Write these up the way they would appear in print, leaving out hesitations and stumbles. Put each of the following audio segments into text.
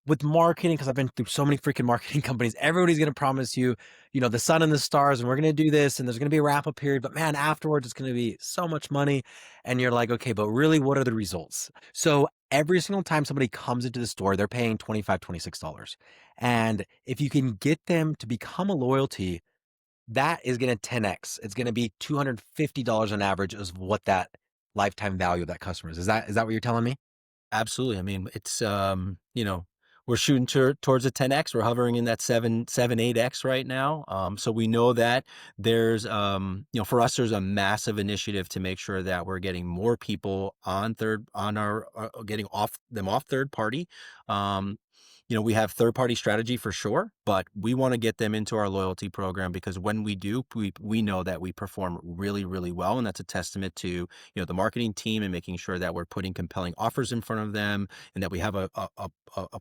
with marketing, because I've been through so many freaking marketing companies, everybody's going to promise you, the sun and the stars, and we're going to do this, and there's going to be a wrap up period. But man, afterwards, it's going to be so much money. And you're like, okay, but really, what are the results? So every single time somebody comes into the store, they're paying $25, $26. And if you can get them to become a loyalty, that is going to 10x. It's going to be $250 on average is what that lifetime value of that customer is. Is that what you're telling me? Absolutely. I mean, it's, we're shooting towards a 10x. We're hovering in that 8x right now. So we know that there's, for us, there's a massive initiative to make sure that we're getting more people on our, getting off third party. Um, we have third party strategy for sure, but we want to get them into our loyalty program because when we do, we know that we perform really, really well. And that's a testament to, the marketing team and making sure that we're putting compelling offers in front of them and that we have a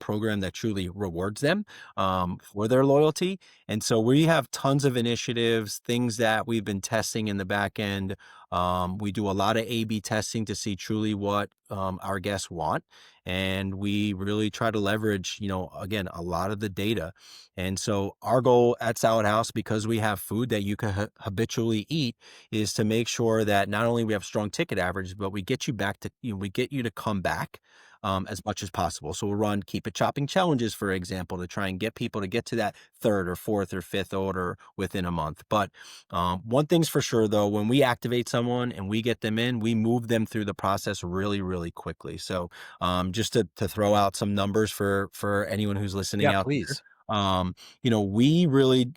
program that truly rewards them for their loyalty. And so we have tons of initiatives, things that we've been testing in the back end. We do a lot of A/B testing to see truly what our guests want. And we really try to leverage, again, a lot of the data. And so our goal at Salad House, because we have food that you can habitually eat, is to make sure that not only we have strong ticket averages, but we get you back to, we get you to come back as much as possible. So we'll run keep it chopping challenges, for example, to try and get people to get to that third or fourth or fifth order within a month. But one thing's for sure, though, when we activate someone and we get them in, we move them through the process really, really quickly. So just to throw out some numbers for anyone who's listening Yeah, out there, please. we really,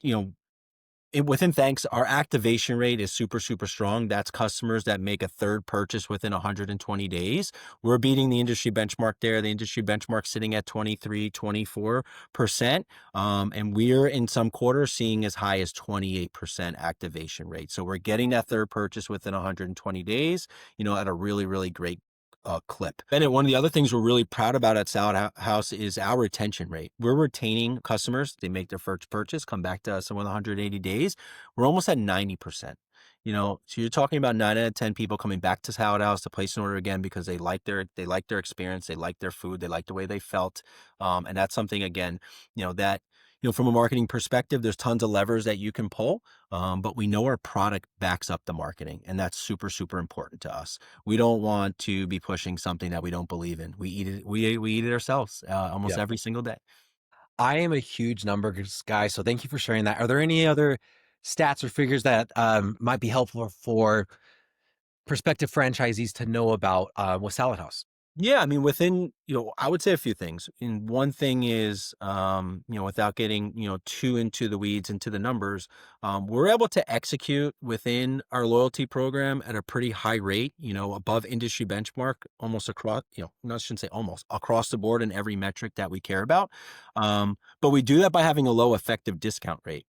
within Thanks, our activation rate is super, super strong. That's customers that make a third purchase within 120 days. We're beating the industry benchmark there. The industry benchmark sitting at 23, 24%. And we're in some quarters seeing as high as 28% activation rate. So we're getting that third purchase within 120 days, at a really, really great clip. Bennett, one of the other things we're really proud about at House is our retention rate. We're retaining customers. They make their first purchase, come back to us in 180 days. We're almost at 90%. So you're talking about 9 out of 10 people coming back to Salad House to place an order again because they like their experience, they like their food, they like the way they felt, and that's something again, that from a marketing perspective, there's tons of levers that you can pull, but we know our product backs up the marketing, and that's super, super important to us. We don't want to be pushing something that we don't believe in. We eat it. We eat it ourselves almost Yeah. every single day. I am a huge numbers guy, so thank you for sharing that. Are there any other stats or figures that might be helpful for prospective franchisees to know about with Salad House? Yeah, I mean, I would say a few things. And one thing is, without getting, too into the weeds, into the numbers, we're able to execute within our loyalty program at a pretty high rate, above industry benchmark, almost across, no, I shouldn't say almost across the board in every metric that we care about. But we do that by having a low effective discount rate.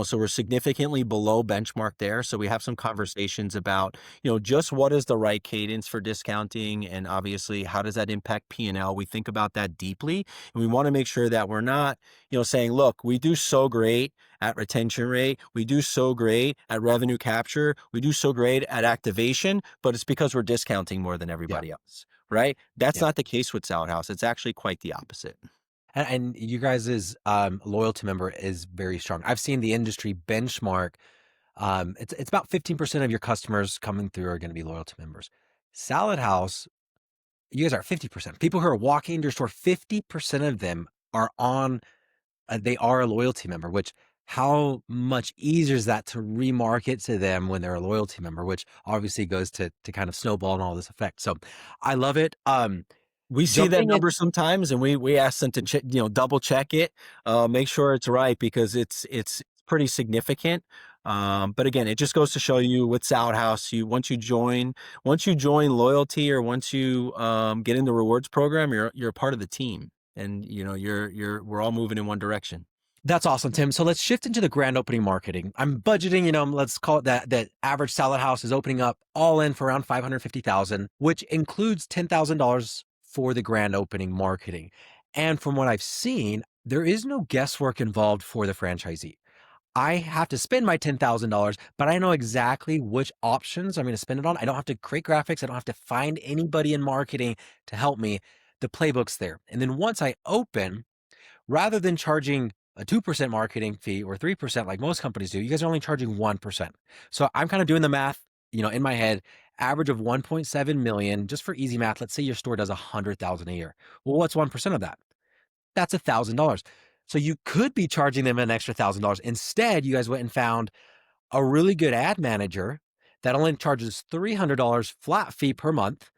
So we're significantly below benchmark there. So we have some conversations about, just what is the right cadence for discounting, and obviously how does that impact P&L? We think about that deeply, and we want to make sure that we're not, saying, look, we do so great at retention rate, we do so great at revenue capture, we do so great at activation, but it's because we're discounting more than Yeah. everybody else, right? That's Yeah. not the case with Salad House. It's actually quite the opposite. And you guys' loyalty member is very strong. I've seen the industry benchmark. It's about 15% of your customers coming through are going to be loyalty members. Salad House, you guys are 50%. People who are walking into your store, 50% of them are on, they are a loyalty member, which how much easier is that to remarket to them when they're a loyalty member, which obviously goes to kind of snowball and all this effect. So I love it. We see that Jumping in. number sometimes, and we ask them to double check it, make sure it's right because it's pretty significant. But again, it just goes to show you with Salad House, once you join loyalty, or once you get in the rewards program, you're a part of the team, and we're all moving in one direction. That's awesome, Tim. So let's shift into the grand opening marketing. I'm budgeting, let's call it that average Salad House is opening up all in for around 550,000, which includes $10,000 for the grand opening marketing. And from what I've seen, there is no guesswork involved for the franchisee. I have to spend my $10,000, but I know exactly which options I'm going to spend it on. I don't have to create graphics. I don't have to find anybody in marketing to help me. The playbook's there. And then once I open, rather than charging a 2% marketing fee or 3% like most companies do, you guys are only charging 1%. So I'm kind of doing the math, in my head, average of 1.7 million, just for easy math. Let's say your store does 100,000 a year. Well, what's 1% of that? That's $1,000. So you could be charging them an extra $1,000. Instead, you guys went and found a really good ad manager that only charges $300 flat fee per month.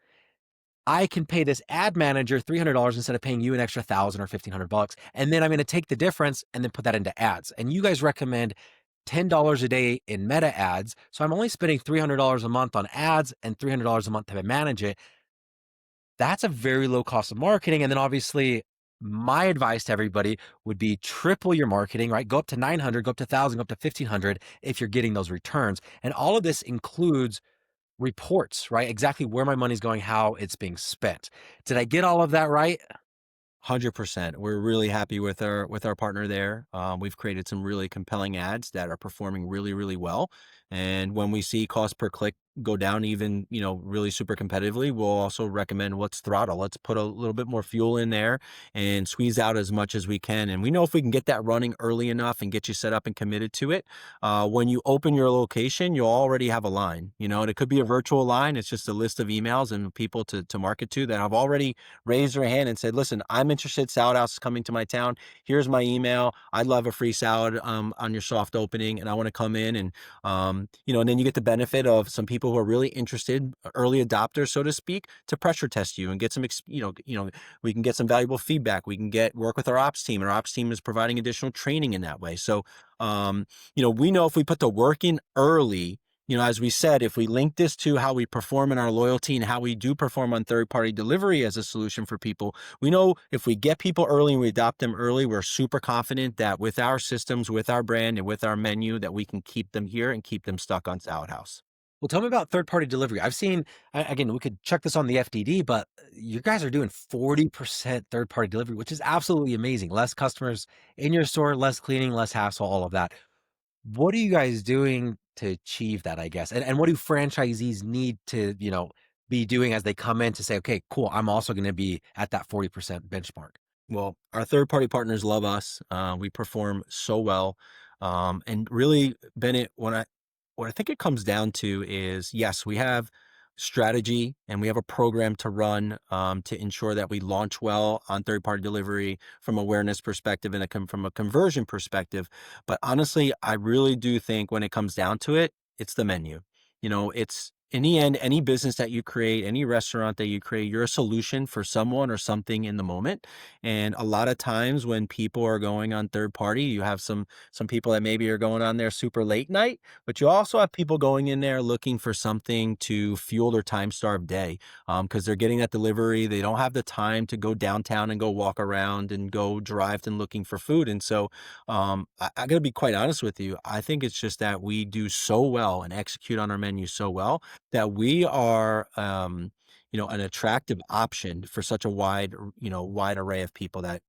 I can pay this ad manager $300 instead of paying you an extra 1,000 or 1,500 bucks. And then I'm going to take the difference and then put that into ads. And you guys recommend $10 a day in meta ads. So I'm only spending $300 a month on ads and $300 a month to manage it. That's a very low cost of marketing. And then obviously, my advice to everybody would be triple your marketing, right? Go up to 900, go up to 1,000, go up to 1,500 if you're getting those returns. And all of this includes reports, right? Exactly where my money's going, how it's being spent. Did I get all of that right? 100%. We're really happy with our partner there. We've created some really compelling ads that are performing really, really well. And when we see cost per click go down even, really super competitively, we'll also recommend let's throttle. Let's put a little bit more fuel in there and squeeze out as much as we can. And we know if we can get that running early enough and get you set up and committed to it, when you open your location, you'll already have a line, and it could be a virtual line. It's just a list of emails and people to market to that have already raised their hand and said, listen, I'm interested. Salad House is coming to my town. Here's my email. I'd love a free salad on your soft opening. And I want to come in and then you get the benefit of some people who are really interested, early adopters, so to speak, to pressure test you and get some, we can get some valuable feedback. We can work with our ops team, and our ops team is providing additional training in that way. So, we know if we put the work in early, as we said, if we link this to how we perform in our loyalty and how we do perform on third-party delivery as a solution for people, we know if we get people early and we adopt them early, we're super confident that with our systems, with our brand, and with our menu, that we can keep them here and keep them stuck on Salad House. Well, tell me about third-party delivery. I've seen, again, we could check this on the FDD, but you guys are doing 40% third-party delivery, which is absolutely amazing. Less customers in your store, less cleaning, less hassle, all of that. What are you guys doing to achieve that, I guess? And what do franchisees need to, be doing as they come in to say, okay, cool, I'm also going to be at that 40% benchmark? Well, our third party partners love us. We perform so well. And really, Bennett, what I think it comes down to is yes, we have strategy and we have a program to run to ensure that we launch well on third party delivery from awareness perspective and from a conversion perspective. But honestly, I really do think when it comes down to it, it's the menu. It's in the end, any business that you create, any restaurant that you create, you're a solution for someone or something in the moment. And a lot of times when people are going on third party, you have some people that maybe are going on there super late night, but you also have people going in there looking for something to fuel their time-starved day, because they're getting that delivery. They don't have the time to go downtown and go walk around and go drive and looking for food. And so I got to be quite honest with you. I think it's just that we do so well and execute on our menu so well that we are, an attractive option for such a wide array of people that,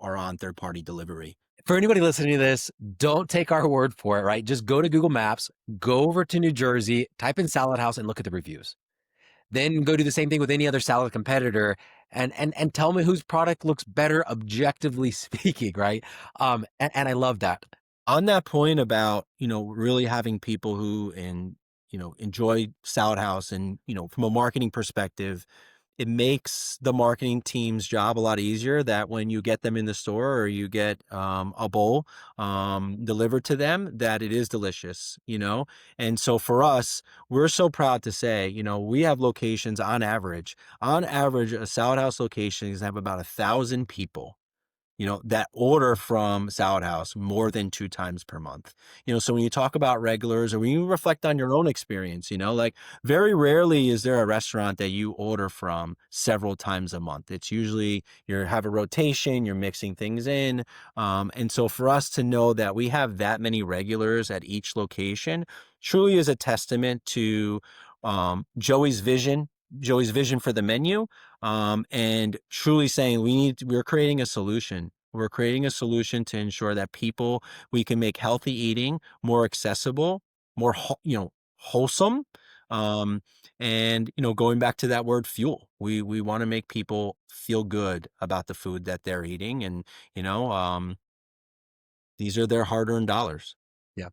are on third party delivery. For anybody listening to this, don't take our word for it, right? Just go to Google Maps, go over to New Jersey, type in Salad House and look at the reviews. Then go do the same thing with any other salad competitor and tell me whose product looks better objectively speaking, right? And I love that. On that point about, really having people who enjoy Salad House and, from a marketing perspective, it makes the marketing team's job a lot easier that when you get them in the store or you get a bowl delivered to them, that it is delicious, And so for us, we're so proud to say, we have locations on average, a Salad House location is have about 1,000 people that order from Salad House more than 2 times per month. So when you talk about regulars or when you reflect on your own experience, like very rarely is there a restaurant that you order from several times a month. It's usually you have a rotation, you're mixing things in. And so for us to know that we have that many regulars at each location truly is a testament to Joey's vision for the menu, and truly saying we're creating a solution. We're creating a solution to ensure that we can make healthy eating more accessible, more, wholesome, Um, and going back to that word fuel, we want to make people feel good about the food that they're eating, and you know, these are their hard-earned dollars. Yeah.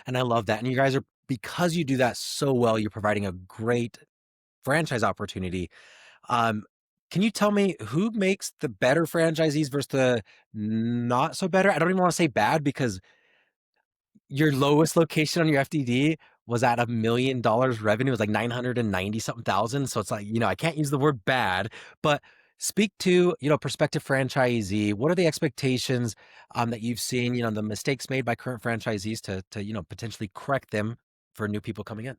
And I love that. And you guys are, because you do that so well, you're providing a great franchise opportunity. Um, can you tell me who makes the better franchisees versus the not so better? I don't even want to say bad because your lowest location on your FDD was at $1 million revenue. It was like 990 something thousand. So it's like, I can't use the word bad, but speak to, prospective franchisee. What are the expectations that you've seen, the mistakes made by current franchisees to, potentially correct them for new people coming in?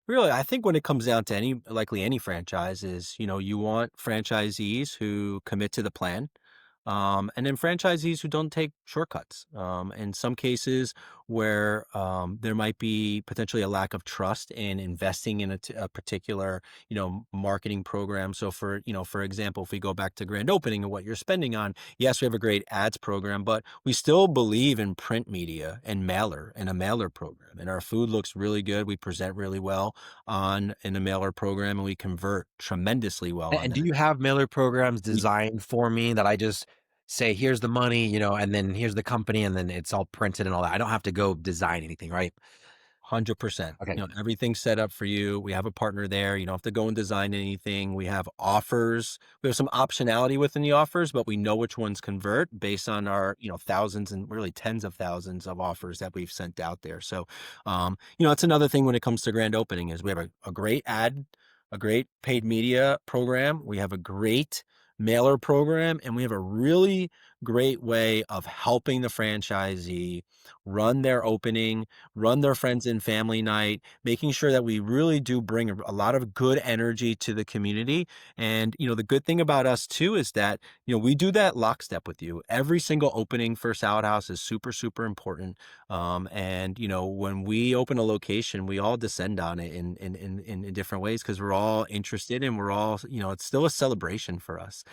Really, I think when it comes down to any franchise is, you want franchisees who commit to the plan, and then franchisees who don't take shortcuts. In some cases where there might be potentially a lack of trust in investing in a particular, marketing program. So for example, if we go back to grand opening and what you're spending on, yes, we have a great ads program, but we still believe in print media and a mailer program. And our food looks really good. We present really well in a mailer program, and we convert tremendously well on And do that. you have mailer programs We designed for me that I just say, here's the money, and then here's the company, and then it's all printed and all that? I don't have to go design anything, right? 100%. Okay. Everything's set up for you. We have a partner there. You don't have to go and design anything. We have offers. We have some optionality within the offers, but we know which ones convert based on our, thousands and really tens of thousands of offers that we've sent out there. So, it's another thing when it comes to grand opening is we have a great a great paid media program. We have a great mailer program, and we have a really great way of helping the franchisee run their opening, run their friends and family night, making sure that we really do bring a lot of good energy to the community. And, the good thing about us too is that, we do that lockstep with you. Every single opening for Salad House is super, super important. And, when we open a location, we all descend on it in different ways because we're all interested and we're all, it's still a celebration for us.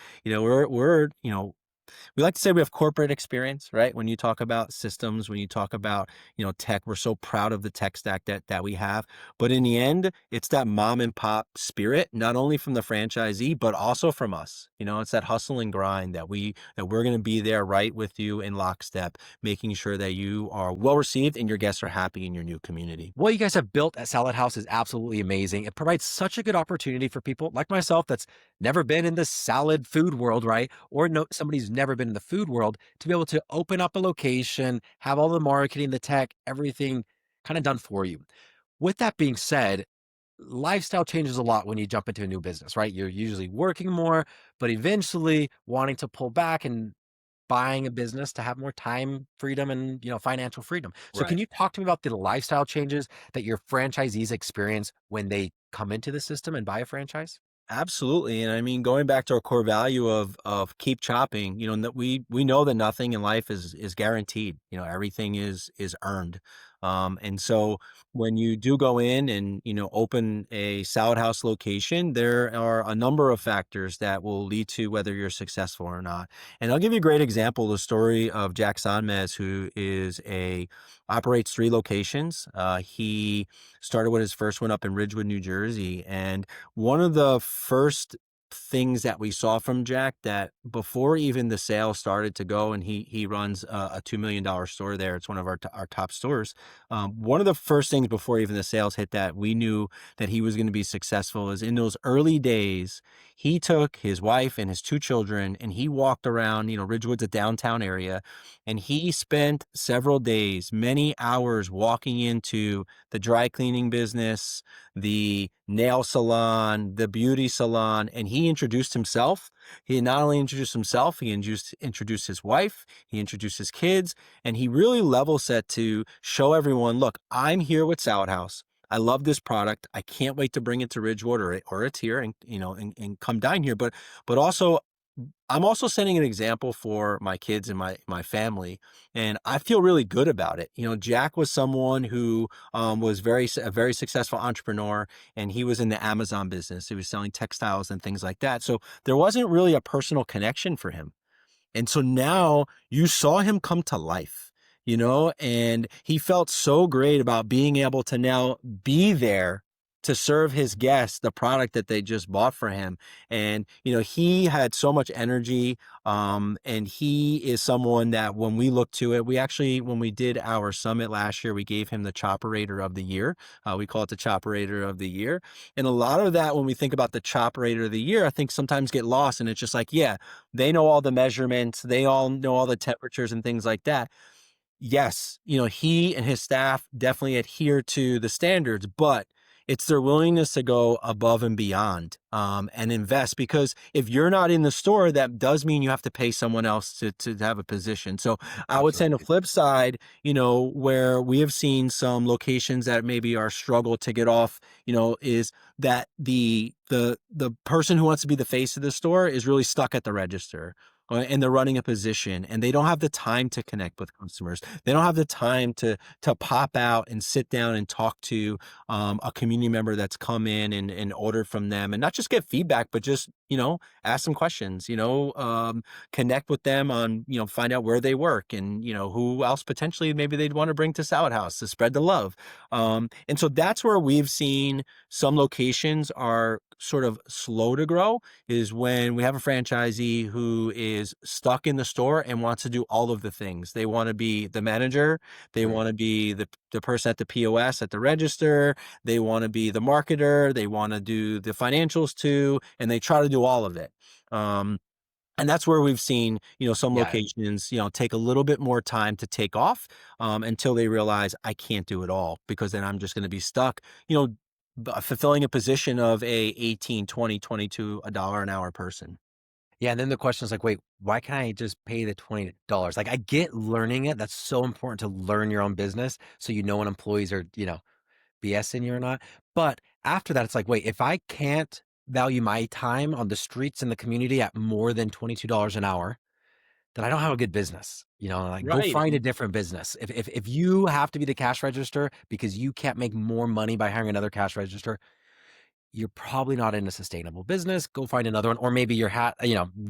We like to say we have corporate experience, right? When you talk about systems, when you talk about, tech, we're so proud of the tech stack that we have. But in the end, it's that mom and pop spirit, not only from the franchisee, but also from us. It's that hustle and grind that we're going to be there right with you in lockstep, making sure that you are well received and your guests are happy in your new community. What you guys have built at Salad House is absolutely amazing. It provides such a good opportunity for people like myself that's never been in the salad food world, right? Or no, somebody who's never been in the food world to be able to open up a location, have all the marketing, the tech, everything kind of done for you. With that being said, lifestyle changes a lot when you jump into a new business, right? You're usually working more, but eventually wanting to pull back and buying a business to have more time freedom and, financial freedom. So can Right. you talk to me about the lifestyle changes that your franchisees experience when they come into the system and buy a franchise? Absolutely. And I mean, going back to our core value of keep chopping, that we know that nothing in life is guaranteed. Everything is earned. And so when you do go in and, open a salad house location, there are a number of factors that will lead to whether you're successful or not. And I'll give you a great example, the story of Jack Sonmez, who operates 3 locations. He started with his first one up in Ridgewood, New Jersey, and one of the first things that we saw from Jack, that before even the sale started to go, and he runs a $2 million store there. It's one of our top stores. One of the first things before even the sales hit that we knew that he was going to be successful is in those early days, he took his wife and his 2 children and he walked around, Ridgewood's a downtown area, and he spent several days, many hours walking into the dry cleaning business, the nail salon, the beauty salon, and he introduced himself. He not only introduced himself, he introduced his wife, he introduced his kids, and he really level set to show everyone, look, I'm here with Salad House. I love this product. I can't wait to bring it to Ridgewood or it's here and and come dine here. But also I'm also setting an example for my kids and my family, and I feel really good about it. Jack was someone who was a very successful entrepreneur, and he was in the Amazon business. He was selling textiles and things like that. So there wasn't really a personal connection for him. And so now you saw him come to life, and he felt so great about being able to now be there to serve his guests the product that they just bought for him. And, he had so much energy. And he is someone that when we look to it, we actually, when we did our summit last year, we gave him the Chopperator of the Year. We call it the Chopperator of the Year. And a lot of that, when we think about the Chopperator of the Year, I think sometimes get lost. And it's just like, yeah, they know all the measurements, they all know all the temperatures and things like that. Yes, he and his staff definitely adhere to the standards, but it's their willingness to go above and beyond, and invest, because if you're not in the store, that does mean you have to pay someone else to have a position. So I would say on the Absolutely. flip side, where we have seen some locations that maybe are struggle to get off, is that the person who wants to be the face of the store is really stuck at the register, and they're running a position, and they don't have the time to connect with customers. They don't have the time to pop out and sit down and talk to a community member that's come in and ordered from them, and not just get feedback, but just ask some questions. Connect with them on, find out where they work, and who else potentially maybe they'd want to bring to Salad House to spread the love. And so that's where we've seen some locations are sort of slow to grow, is when we have a franchisee who is stuck in the store and wants to do all of the things. They want to be the manager, they Right. want to be the person at the POS at the register, they want to be the marketer, they want to do the financials too, and they try to do all of it. Um, and that's where we've seen, some Yeah. locations, take a little bit more time to take off, until they realize I can't do it all, because then I'm just going to be stuck, fulfilling a position of a 18, 20, 22 a dollar an hour person. Yeah, and then the question is like, wait, why can't I just pay the $20? Like, I get learning it. That's so important to learn your own business so you know when employees are, BSing you or not. But after that, it's like, wait, if I can't value my time on the streets in the community at more than $22 an hour, then I don't have a good business. Like go Right. find a different business. If you have to be the cash register because you can't make more money by hiring another cash register, you're probably not in a sustainable business. Go find another one, or maybe your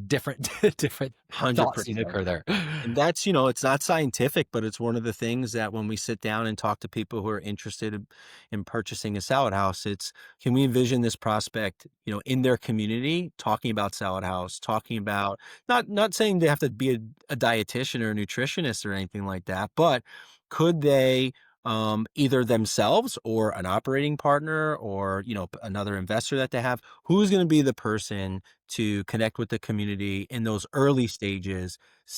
different different thoughts need to 100%. occur there. And that's, it's not scientific, but it's one of the things that when we sit down and talk to people who are interested in purchasing a salad house, it's, can we envision this prospect, in their community, talking about salad house, talking about, not saying they have to be a dietitian or a nutritionist or anything like that, but could they, either themselves or an operating partner, or, another investor that they have, who's going to be the person to connect with the community in those early stages,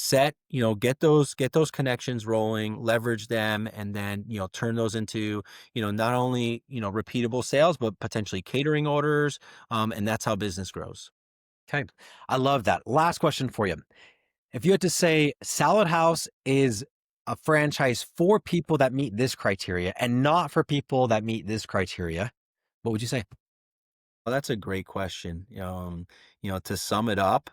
get those connections rolling, leverage them, and then, turn those into, not only, repeatable sales, but potentially catering orders. And that's how business grows. Okay. I love that. Last question for you. If you had to say Salad House is a franchise for people that meet this criteria and not for people that meet this criteria, what would you say? Well, that's a great question. To sum it up,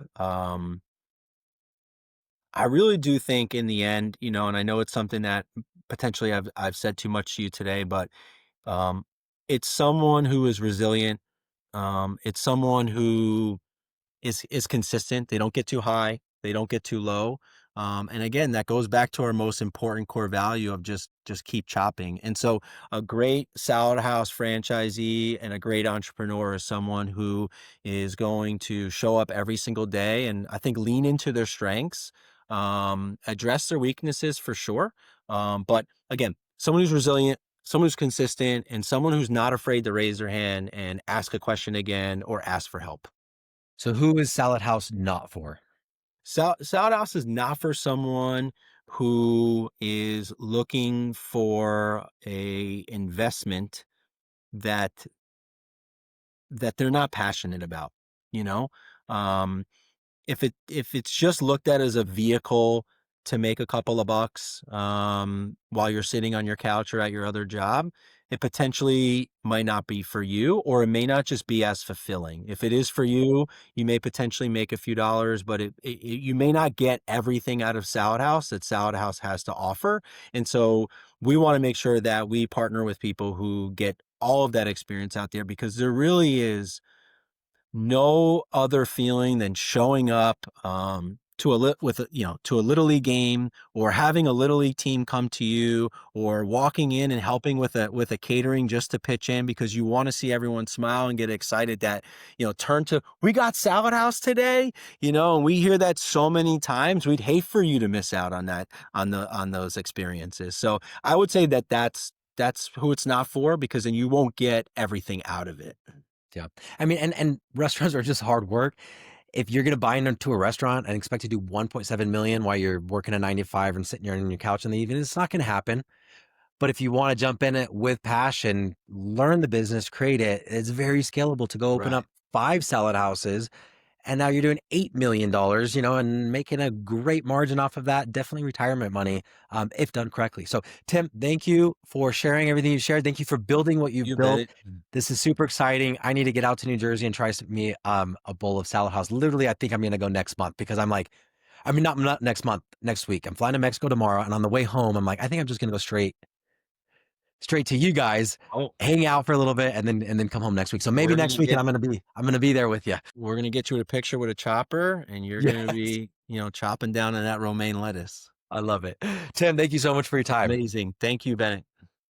I really do think in the end, and I know it's something that potentially I've said too much to you today, but um, it's someone who is resilient. It's someone who is consistent. They don't get too high, they don't get too low. And again, that goes back to our most important core value of just keep chopping. And so a great salad house franchisee and a great entrepreneur is someone who is going to show up every single day, and I think lean into their strengths, address their weaknesses for sure. But again, someone who's resilient, someone who's consistent, and someone who's not afraid to raise their hand and ask a question again or ask for help. So who is Salad House not for? Salad house is not for someone who is looking for a investment that they're not passionate about, you know? Um, if it's just looked at as a vehicle to make a couple of bucks, while you're sitting on your couch or at your other job, it potentially might not be for you, or it may not just be as fulfilling. If it is for you, you may potentially make a few dollars, but you may not get everything out of Salad House that Salad House has to offer. And so we want to make sure that we partner with people who get all of that experience out there, because there really is no other feeling than showing up to a with a, to a little league game, or having a little league team come to you, or walking in and helping with a catering just to pitch in because you want to see everyone smile and get excited that, turn to, we got Salad House today, and we hear that so many times. We'd hate for you to miss out on that, on those experiences. So I would say that that's who it's not for, because then you won't get everything out of it. Yeah. I mean, and restaurants are just hard work. If you're gonna buy into a restaurant and expect to do 1.7 million while you're working a 9 to 5 and sitting on your couch in the evening, it's not gonna happen. But if you wanna jump in it with passion, learn the business, create it, it's very scalable to go open Right. up 5 salad houses, and now you're doing $8 million, and making a great margin off of that. Definitely retirement money, if done correctly. So, Tim, thank you for sharing everything you shared. Thank you for building what you've You bet built. it. This is super exciting. I need to get out to New Jersey and try me a bowl of Salad House. Literally, I think I'm gonna go next month because I'm like, I mean, not next month, next week. I'm flying to Mexico tomorrow, and on the way home, I'm like, I think I'm just gonna go straight to you guys, Oh, hang out for a little bit, and then come home next week. So maybe we're next gonna week, and get I'm gonna be there with you. we're gonna get you a picture with a chopper, and you're gonna Yes. be, chopping down on that romaine lettuce. I love it. Tim, thank you so much for your time. Amazing. Thank you, Bennett.